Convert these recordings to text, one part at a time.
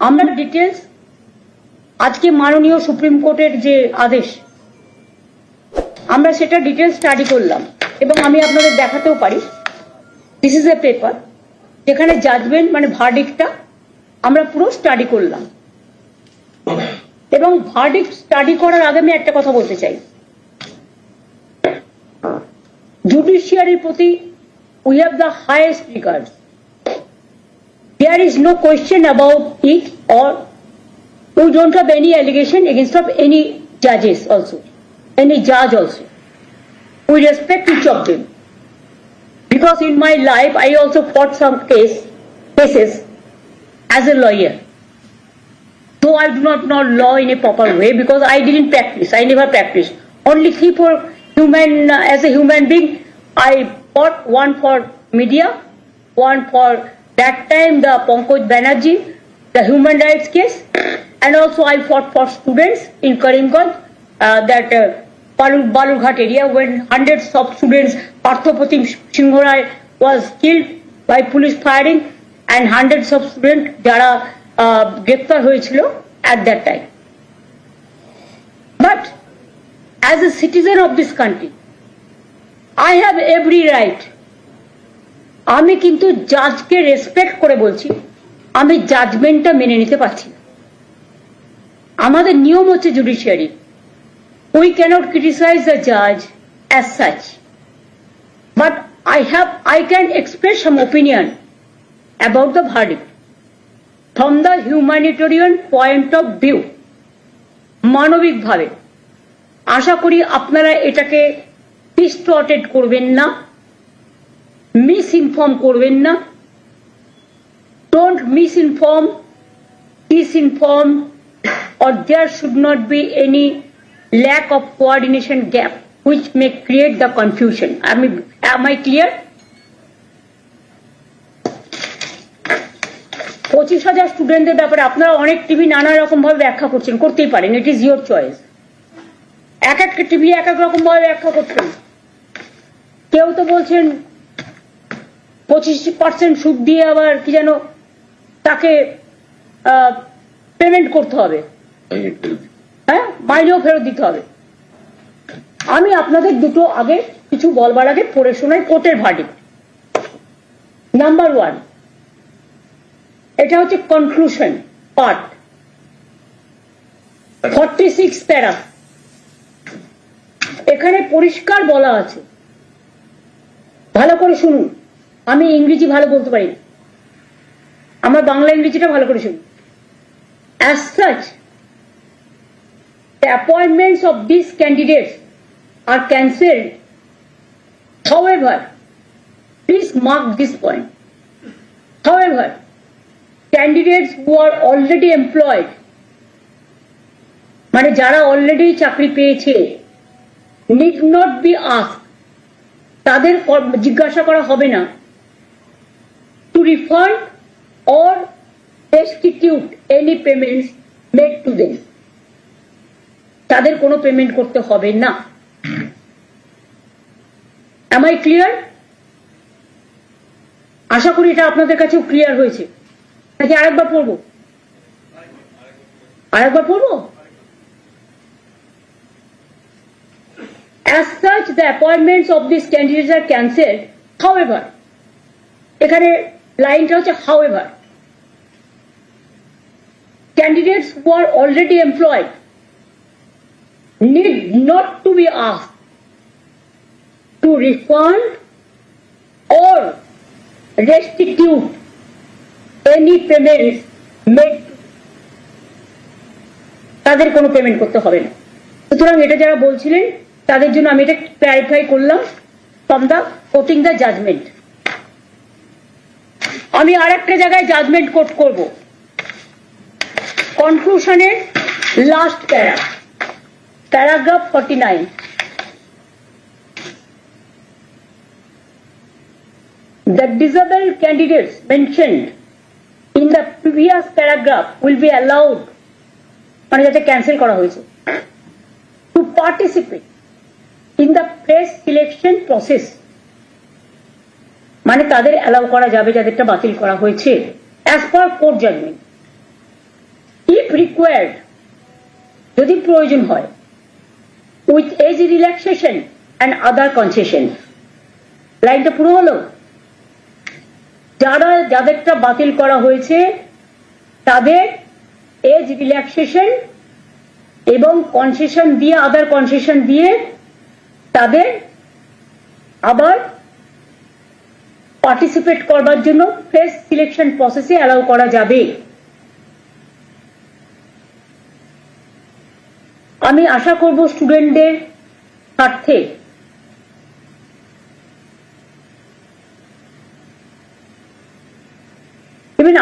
আমরা ডিটেলস আজকে মাননীয় সুপ্রিম কোর্টের যে আদেশ আমরা সেটা ডিটেলস স্টাডি করলাম এবং আমি আপনাদের দেখাতেও পারি। দিস ইজ এ পেপার যেখানে জাজমেন্ট মানে ভার্ডিক্টটা আমরা পুরো স্টাডি করলাম এবং ভার্ডিক্ট স্টাডি করার আগে আমি একটা কথা বলতে চাই, জুডিশিয়ারির প্রতি we have the highest regards. There is no question about it, or we don't have any allegation against of any judges also, any judge also. We respect each of them. Because in my life I also fought some cases as a lawyer. Though I do not know law in a proper way because I didn't practice, I never practiced. Only three for human, as a human being, I fought, one for media, one for that time the Pankaj Banerjee, the human rights case, and also I fought for students in Karimganj, that Balurghat area when hundreds of students, Parthopratim Singhorai was killed by police firing and hundreds of students jara greftar hoyechilo at that time. But as a citizen of this country, I have every right. আমি কিন্তু জাজকে respect করে বলছি, আমি জাজমেন্টটা মেনে নিতে পারছি না। আমাদের নিয়ম হচ্ছে judiciary, we can't criticize the জাজ as such, but I can express some opinion about the verdict from the humanitarian point of view, মানবিক ভাবে। আশা করি আপনারা এটাকে ডিস্টর্টেড করবেন না, misinform করবেন না। Don't misinform, disinform, or there should not be any lack of coordination gap which may create the confusion. Am I clear? 25,000 স্টুডেন্টদের ব্যাপারে আপনারা অনেক টিভি নানা রকম ভাবে ব্যাখ্যা করছেন, করতেই পারেন, ইট ইজ ইয়োর চয়েস। এক একটা টিভি এক এক রকম ভাবে ব্যাখ্যা করছেন। কেউ তো বলছেন 25% সুদ দিয়ে আবার কি যেন তাকে পেমেন্ট করতে হবে, হ্যাঁ, মাইনেও ফেরত দিতে হবে। আমি আপনাদের দুটো আগে কিছু বলবার আগে পড়ে শোনাই কোর্টের ভার্ডিক্ট। নাম্বার 1, এটা হচ্ছে কনক্লুশন পার্ট, 46 প্যারা। এখানে পরিষ্কার বলা আছে, ভালো করে শুনুন, আমি ইংরেজি ভালো বলতে পারি না, আমার বাংলা ইংরেজিটা ভালো করে শুনুন। As such, the appointments of these candidates are cancelled. However, please mark this point. However, candidates who are already employed, মানে যারা অলরেডি চাকরি পেয়েছে, need not be asked, তাদের জিজ্ঞাসা করা হবে না to refund or restitute any payments made to them, তাদের কোনো পেমেন্ট করতে হবে না। Am I clear? আশা করি এটা আপনাদের কাছেও ক্লিয়ার হয়েছে, নাকি আরেকবার পড়বো? As such, the appointments of these candidates are cancelled. However, এখানে লাইনটা হচ্ছে however, candidates who are already employed need not to be asked to refund or restitute any payments made, তাদের কোনো পেমেন্ট করতে হবে না। সুতরাং এটা যারা বলছিলেন তাদের জন্য আমি এটা ক্লারিফাই করলাম from the quoting the judgment. আমি আর একটা জায়গায় জাজমেন্ট কোট করব, কনক্লুশনের last paragraph 49। The disabled candidates mentioned in the previous paragraph will be allowed, মানে যাতে ক্যান্সেল করা হয়েছে, to participate in the press selection process, মানে তাদের অ্যালাউ করা যাবে যাদেরটা বাতিল করা হয়েছে as per court judgment, required, যদি প্রয়োজন হয়, with age relaxation and other concession. লাইনটা পুরো হলো? যাদেরটা বাতিল করা হয়েছে তাদের এজ রিল্যাক্সেশন এবং কনসেশন দিয়ে, আদার কনসেশন দিয়ে তাদের আবার পার্টিসিপেট করবার জন্য ফ্রেশ সিলেকশন প্রসেসে অ্যালাউ করা যাবে। আমি আশা করব স্টুডেন্টদের স্বার্থে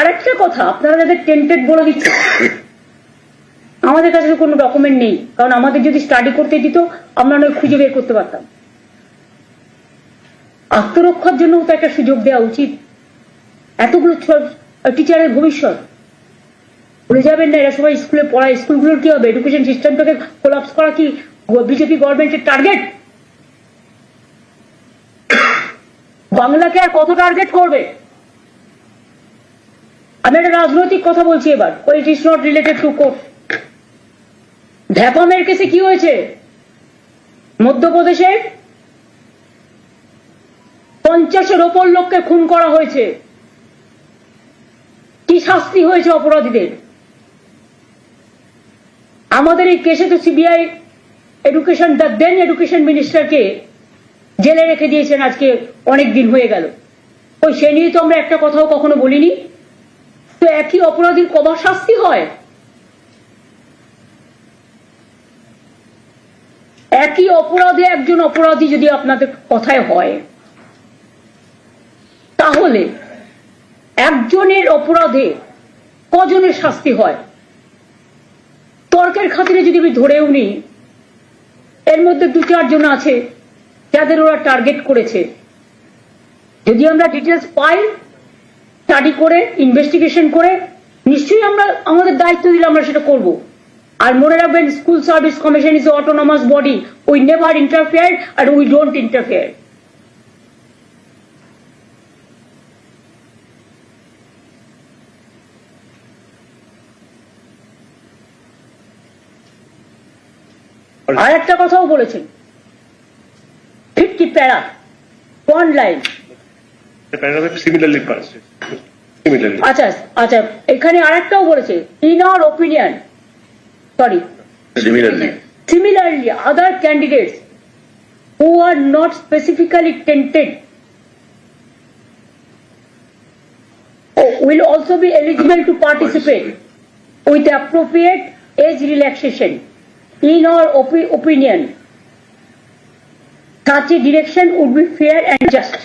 আরেকটা কথা, আপনারা যাদের টেন্টেড বলে দিচ্ছে, আমাদের কাছে তো কোনো ডকুমেন্ট নেই, কারণ আমাদের যদি স্টাডি করতে দিত আমরা নয় খুঁজে বের করতে পারতাম। আত্মরক্ষার জন্য তো একটা সুযোগ দেওয়া উচিত। এতগুলো টিচারের ভবিষ্যৎ ভুলে যাবেন না, এরা সবাই স্কুলে পড়ায়। স্কুলগুলোর কি হবে? এডুকেশন সিস্টেমটাকে কোলাপস করা কি বিজেপি গভর্নমেন্টের টার্গেট? বাংলাকে আর কত টার্গেট করবে? আমি একটা রাজনৈতিক কথা বলছি এবার, it is not related to court. ভ্যাপামের কেসে কি হয়েছে? মধ্যপ্রদেশের 50-এর ওপর লোককে খুন করা হয়েছে। কি শাস্তি হয়েছে অপরাধীদের? আমাদের এই কেসে তো সিবিআই এডুকেশন, দেন এডুকেশন মিনিস্টারকে জেলে রেখে দিয়েছেন আজকে অনেক দিন হয়ে গেল। সে নিয়ে তো আমরা একটা কথাও কখনো বলিনি। তো একই অপরাধীর কবার শাস্তি হয়? একই অপরাধে একজন অপরাধী যদি আপনাদের কথায় হয়, তাহলে একজনের অপরাধে কজনের শাস্তি হয়? তর্কের খাতিরে যদি আমি ধরেও নিই, এর মধ্যে 2-4 জন আছে যাদের ওরা টার্গেট করেছে। যদি আমরা ডিটেলস পাই, স্টাডি করে, ইনভেস্টিগেশন করে, নিশ্চয়ই আমরা আমাদের দায়িত্ব দিলে আমরা সেটা করব। আর মনে রাখবেন, school service commission is autonomous body. We never interfere and we don't interfere. আর একটা কথাও বলেছেন, 50 প্যারা, 1 লাইন। আচ্ছা আচ্ছা, এখানে আরেকটাও বলেছে, in our opinion, sorry, similarly other candidates who are not specifically tainted will also be eligible to participate with appropriate age relaxation. In our opinion, such a direction would be fair and just.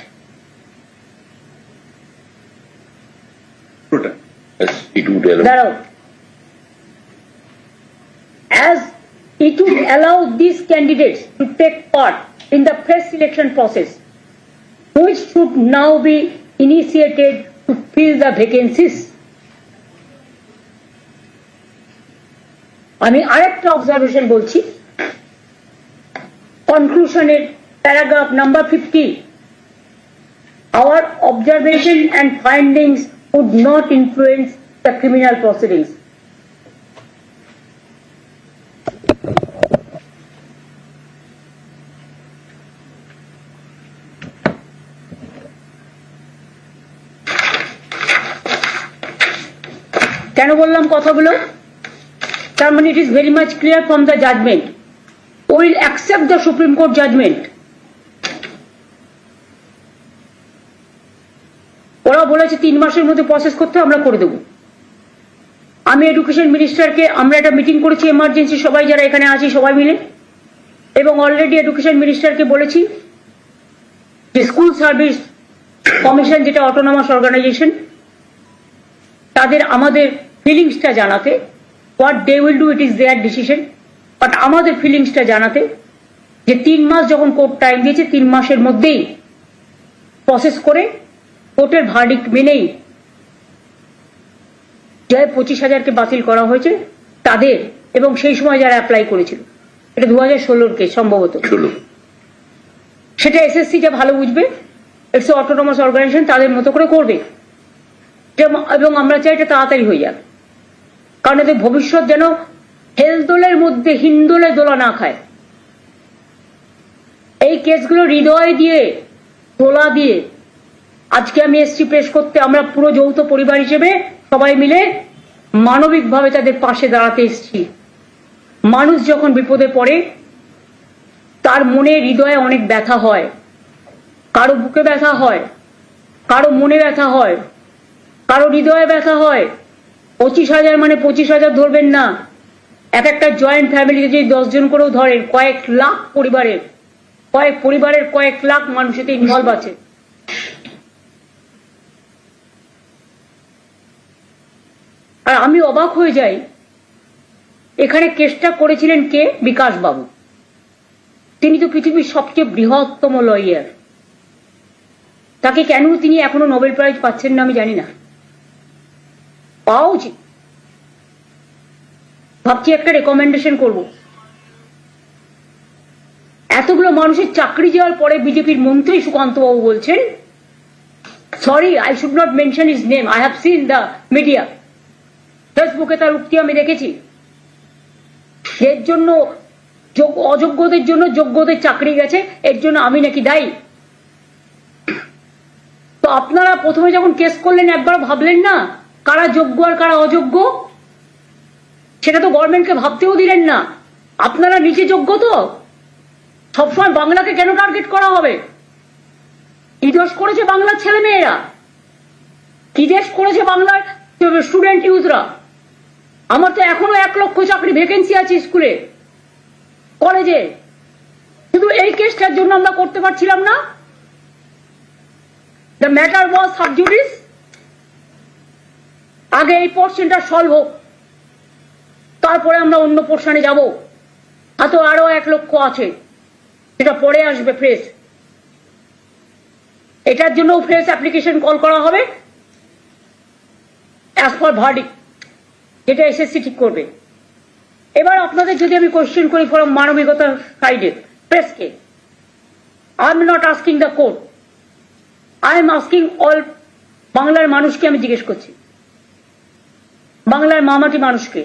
As it would allow these candidates to take part in the fresh selection process, which should now be initiated to fill the vacancies. আমি আরেকটা observation বলছি, কনক্লুশনের paragraph number 50, our observation and findings would not influence the criminal proceedings. কেন বললাম কথাগুলো? তার মানে it is very much clear from the judgment. We will accept the Supreme Court judgment. ওরা বলেছে 3 মাসের মধ্যে প্রসেস করতে, আমরা করে দেব। আমি এডুকেশন মিনিস্টারকে, আমরা একটা মিটিং করেছি এমার্জেন্সি, সবাই যারা এখানে আছি সবাই মিলে, এবং অলরেডি এডুকেশন মিনিস্টারকে বলেছি যে স্কুল সার্ভিস কমিশন, যেটা অটোনমাস অর্গানাইজেশন, তাদের আমাদের ফিলিংসটা জানাতে, what they will do it is their decision, but আমাদের ফিলিংসটা জানাতে যে 3 মাস যখন কোর্ট টাইম দিয়েছে, 3 মাসের মধ্যেই প্রসেস করে কোর্টের ভার্ডিক্ট মেনেই যে 25,000কে বাতিল করা হয়েছে তাদের, এবং সেই সময় যারা অ্যাপ্লাই করেছিল, এটা 2016 কেস সম্ভবত, সেটা এসএসসিটা ভালো বুঝবে, ইটস অটোনমাস অর্গানাইজেশন, তাদের মতো করে করবে, এবং আমরা চাই এটা তাড়াতাড়ি হয়ে যাবে। কারণ এদের ভবিষ্যৎ যেন হেলদোলের মধ্যে হিন্দোলে দোলা না খায়। এই কেসগুলো হৃদয় দিয়ে দোলা দিয়ে আজকে আমি এসছি প্রেস করতে। আমরা পুরো যৌথ পরিবার হিসেবে সবাই মিলে মানবিকভাবে তাদের পাশে দাঁড়াতে এসছি। মানুষ যখন বিপদে পড়ে তার মনে হৃদয়ে অনেক ব্যথা হয়, কারো বুকে ব্যথা হয়, কারো মনে ব্যথা হয়, কারো হৃদয়ে ব্যথা হয়। 25,000 মানে 25,000 ধরবেন না, এক একটা জয়েন্ট ফ্যামিলিতে যদি 10 জন করেও ধরেন, কয়েক লাখ পরিবারের কয়েক লাখ মানুষ এতে ইনভলভ আছে। আর আমি অবাক হয়ে যাই, এখানে কেসটা করেছিলেন কে? বিকাশ বাবু। তিনি তো পৃথিবীর সবচেয়ে বৃহত্তম লয়ার। তাকে কেন তিনি এখনো নোবেল প্রাইজ পাচ্ছেন না আমি জানি না। পাওয়া উচিত। ভাবছি একটা রেকমেন্ডেশন করব। এতগুলো মানুষের চাকরি যাওয়ার পরে বিজেপির মন্ত্রী সুকান্ত বাবু বলছেন, sorry I should not mention his name, I have seen the media, ফেসবুকে তার উক্তি আমি দেখেছি, এর জন্য অযোগ্যদের জন্য যোগ্যদের চাকরি গেছে, এর জন্য আমি নাকি দায়ী। তো আপনারা প্রথমে যখন কেস করলেন একবার ভাবলেন না কারা যোগ্য আর কারা অযোগ্য? সেটা তো গভর্নমেন্টকে ভাবতেও দিলেন না। আপনারা নিচে যোগ্য তো সবসময় বাংলাকে কেন টার্গেট করা হবে? কি দোষ করেছে বাংলার ছেলে মেয়েরা? কি দেশ করেছে বাংলার স্টুডেন্ট ইউথরা? আমার তো এখনো 1 লক্ষ চাকরি ভ্যাকেন্সি আছে স্কুলে কলেজে, শুধু এই কেসটার জন্য আমরা করতে পারছিলাম না। The matter was sub judice. আগে এই পোর্শনটা সলভ হোক, তারপরে আমরা অন্য পোর্শনে যাব। হয়তো আরো 1 লক্ষ আছে, সেটা পরে আসবে ফ্রেশ। এটার জন্য ফ্রেশ অ্যাপ্লিকেশন কল করা হবে অ্যাজ পার ভার্ডিক্ট, যেটা এসএসসি ঠিক করবে। এবার আপনাদের যদি আমি কোশ্চেন করি ফরম মানবিকতার সাইডে প্রেসকে, I am not asking the court, I am asking all বাংলার মানুষকে আমি জিজ্ঞেস করছি, বাংলার মামাটি মানুষকে,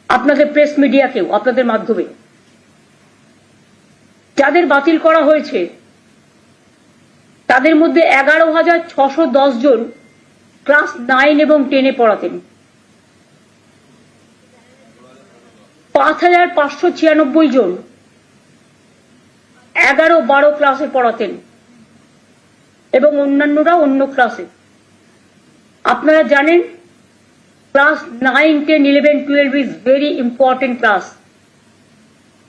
আপনাদের প্রেস মিডিয়াকেও আপনাদের মাধ্যমে, যাদের বাতিল করা হয়েছে তাদের মধ্যে 11,610 জন ক্লাস 9 এবং 10-এ পড়াতেন, 5,596 জন 11-12 ক্লাসে পড়াতেন এবং অন্যান্যরা অন্য ক্লাসে। আপনারা জানেন class 9, 10, 11, 12 is very important class.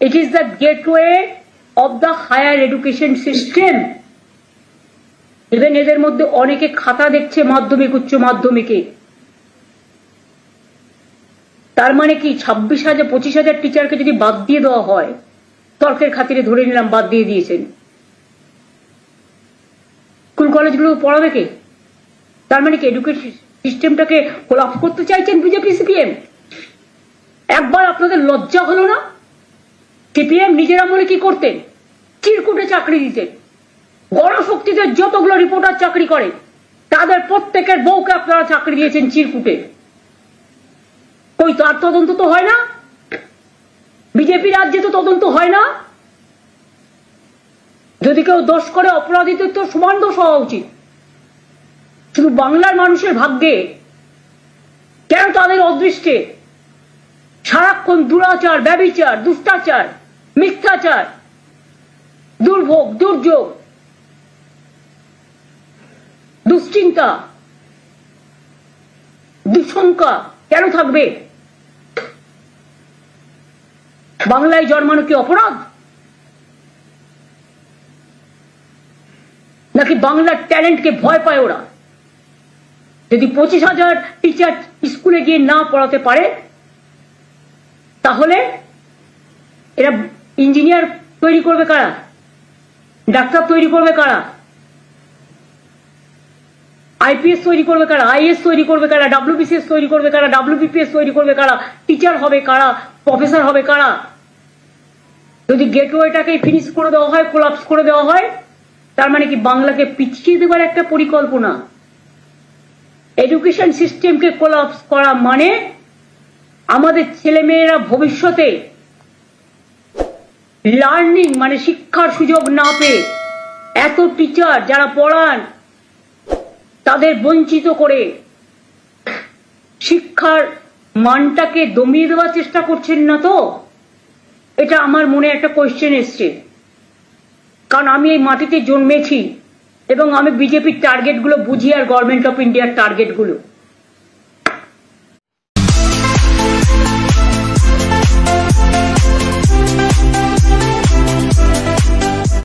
It is the gateway of the higher education system. Even এদের মধ্যে অনেকে খাতা দেখছে মাধ্যমিক উচ্চ মাধ্যমিকে। তার মানে কি 26,000 25,000 টিচারকে যদি বাদ দিয়ে দেওয়া হয়, তর্কের খাতিরে ধরে নিলাম বাদ দিয়ে দিয়েছেন, স্কুল কলেজগুলো পড়াবে কে? তার মানে কি এডুকেশন সিস্টেমটাকে কোলাপস করতে চাইছেন বিজেপি সিপিএম? একবার আপনাদের লজ্জা হলো না? সিপিএম নিজের আমলে কি করতেন? চিরকুটে চাকরি দিতেন। গণশক্তিতে যতগুলো রিপোর্টার চাকরি করে তাদের প্রত্যেকের বউকে আপনারা চাকরি দিয়েছেন চিরকুটে। কই তার তদন্ত তো হয় না? বিজেপি রাজ্যে তো তদন্ত হয় না। যদি কেউ দোষ করে অপরাধীদের তো সমান দোষ হওয়া উচিত। শুধু বাংলার মানুষের ভাগ্যে কেন তাদের অদৃষ্টে সারাক্ষণ দুরাচার, ব্যভিচার, দুষ্টাচার, মিথ্যাচার, দুর্ভোগ, দুর্যোগ, দুশ্চিন্তা, দুঃশঙ্কা কেন থাকবে? বাংলায় জন্মানো কি অপরাধ? নাকি বাংলার ট্যালেন্টকে ভয় পায় ওরা? যদি 25,000 টিচার স্কুলে গিয়ে না পড়াতে পারে তাহলে এরা ইঞ্জিনিয়ার তৈরি করবে কারা? ডাক্তার তৈরি করবে কারা? আইপিএস তৈরি করবে কারা? আইএস তৈরি করবে কারা? ডব্লিউবিসিএস তৈরি করবে কারা? ডব্লিউবিপিএস তৈরি করবে কারা? টিচার হবে কারা? প্রফেসর হবে কারা? যদি গেটওয়েটাকে ফিনিশ করে দেওয়া হয়, কোলাপস করে দেওয়া হয়, তার মানে কি বাংলাকে পিছিয়ে দেবার একটা পরিকল্পনা। এডুকেশন সিস্টেমকে কোলাপস করা মানে আমাদের ছেলেমেয়েরা ভবিষ্যতে লার্নিং মানে শিক্ষার সুযোগ না পেয়ে এত টিচার যারা পড়ান তাদের বঞ্চিত করে শিক্ষার মানটাকে দমিয়ে দেওয়ার চেষ্টা করছেন না তো? এটা আমার মনে একটা কোয়েশ্চেন এসছে, কারণ আমি এই মাটিতে জন্মেছি এবং আমি বিজেপির টার্গেটগুলো বুঝি আর গভর্নমেন্ট অফ ইন্ডিয়ার টার্গেটগুলো।